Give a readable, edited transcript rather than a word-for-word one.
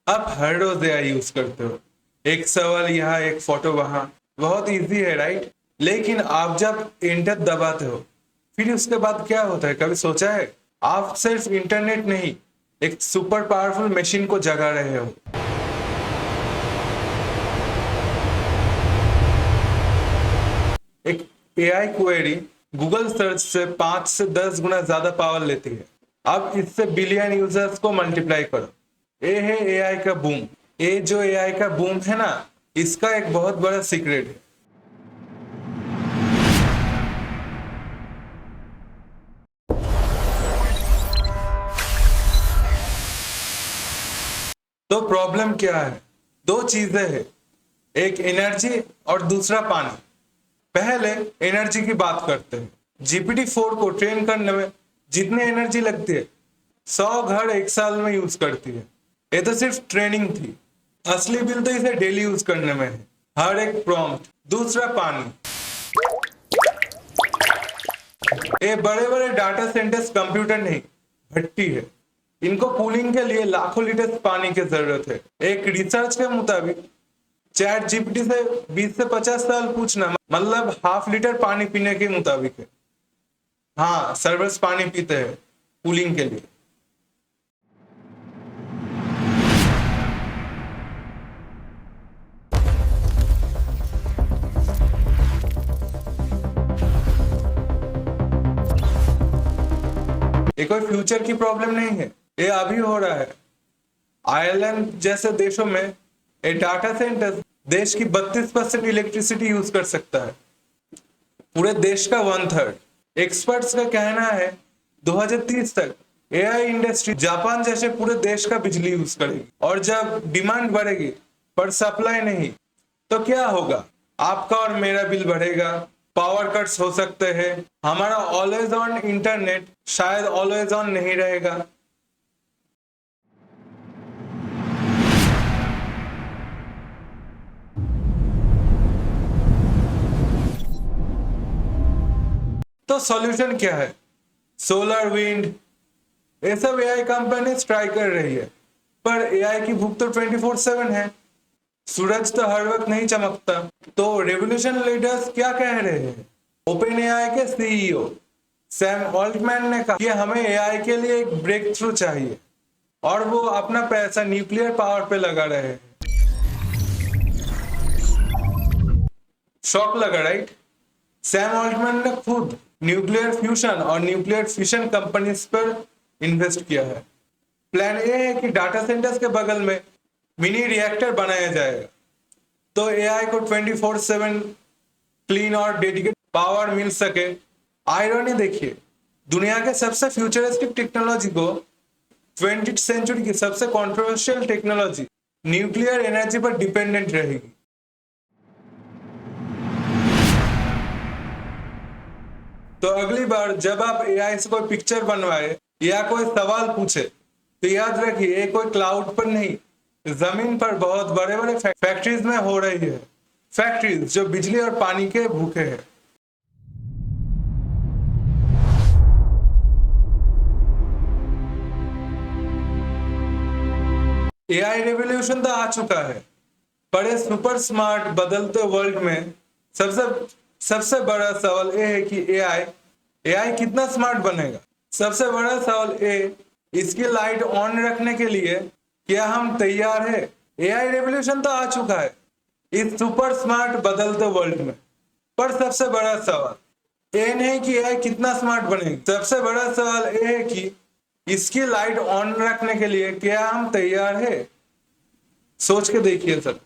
आप हर रोज AI use करते हो। एक सवाल यहाँ, एक फोटो वहां। बहुत इजी है, राइट? लेकिन आप जब इंटर दबाते हो, फिर उसके बाद क्या होता है, कभी सोचा है? आप सिर्फ इंटरनेट नहीं, एक सुपर पावरफुल मशीन को जगा रहे हो। एक एआई क्वेरी गूगल सर्च से 5 से 10 गुना ज्यादा पावर लेती है। अब इससे बिलियन यूजर्स को मल्टीप्लाई करो। ये है एआई का बूम। ये जो एआई का बूम है ना, इसका एक बहुत बड़ा सीक्रेट है। तो प्रॉब्लम क्या है? दो चीजें हैं, एक एनर्जी और दूसरा पानी। पहले एनर्जी की बात करते हैं। GPT-4 को ट्रेन करने में जितनी एनर्जी लगती है, 100 घर एक साल में यूज करती है। ये तो सिर्फ ट्रेनिंग थी। असली बिल तो इसे डेली यूज करने में है, हर एक प्रॉम्प्ट। दूसरा पानी। ये बड़े बड़े डाटा सेंटर्स कंप्यूटर नहीं, भट्टी है। इनको कूलिंग के लिए लाखों लीटर पानी की जरूरत है। एक रिसर्च के मुताबिक चैट जीपीटी से 20 से 50 साल पूछना मतलब हाफ लीटर पानी पीने के मुताबिक है। हाँ, सर्वर्स पानी पीते हैं कूलिंग के लिए। ये कोई फ्यूचर की प्रॉब्लम नहीं है, ये अभी हो रहा है। आयरलैंड जैसे देशों में ये डाटा सेंटर देश की 32% इलेक्ट्रिसिटी यूज कर सकता है, पूरे देश का 1/3। एक्सपर्ट्स का कहना है 2030 तक एआई इंडस्ट्री जापान जैसे पूरे देश का बिजली यूज करेगी। और जब डिमांड बढ़ेगी पर सप्लाई नहीं, तो क्या होगा? आपका और मेरा बिल बढ़ेगा, पावर कट्स हो सकते हैं, हमारा ऑलवेज ऑन इंटरनेट शायद ऑलवेज ऑन नहीं रहेगा। तो सॉल्यूशन क्या है? सोलर, विंड, ये सब एआई कंपनीज ट्राई कर रही है, पर एआई की भूख तो 24/7 है। सूरज तो हर वक्त नहीं चमकता। तो रेवोल्यूशन लीडर्स क्या कह रहे हैं? ओपन एआई के सीईओ सैम ऑल्टमैन ने कहा कि हमें एआई के लिए एक ब्रेक थ्रू चाहिए, और वो अपना पैसा न्यूक्लियर पावर पे लगा रहे हैं। शॉक लगा, राइट? सैम ऑल्टमैन ने खुद न्यूक्लियर फ्यूशन और न्यूक्लियर फिशन कंपनीज पर इन्वेस्ट किया है। प्लान ये है कि डाटा सेंटर्स के बगल में मिनी रिएक्टर बनाया जाएगा, तो एआई को 24/7 क्लीन और डेडिकेटेड पावर मिल सके। आयरनी देखिए, दुनिया के सबसे फ्यूचरिस्टिक टेक्नोलॉजी को 20th सेंचुरी की सबसे कंट्रोवर्शियल टेक्नोलॉजी न्यूक्लियर एनर्जी पर डिपेंडेंट रहेगी। तो अगली बार जब आप एआई से कोई पिक्चर बनवाए या कोई सवाल पूछे, तो याद रखिए ये कोई क्लाउड पर नहीं, जमीन पर बहुत बड़े बड़े फैक्ट्रीज में हो रही है। फैक्ट्रीज जो बिजली और पानी के भूखे हैं। एआई रेवोल्यूशन तो आ चुका है, पर इस सुपर स्मार्ट बदलते वर्ल्ड में सबसे सबसे बड़ा सवाल ये है कि एआई एआई कितना स्मार्ट बनेगा। सबसे बड़ा सवाल ये, इसकी लाइट ऑन रखने के लिए क्या हम तैयार है? एआई रेवोल्यूशन तो आ चुका है इस सुपर स्मार्ट बदलते वर्ल्ड में, पर सबसे बड़ा सवाल ये नहीं कि एआई कितना स्मार्ट बनेगी। सबसे बड़ा सवाल ये है कि इसकी लाइट ऑन रखने के लिए क्या हम तैयार है? सोच के देखिए सर।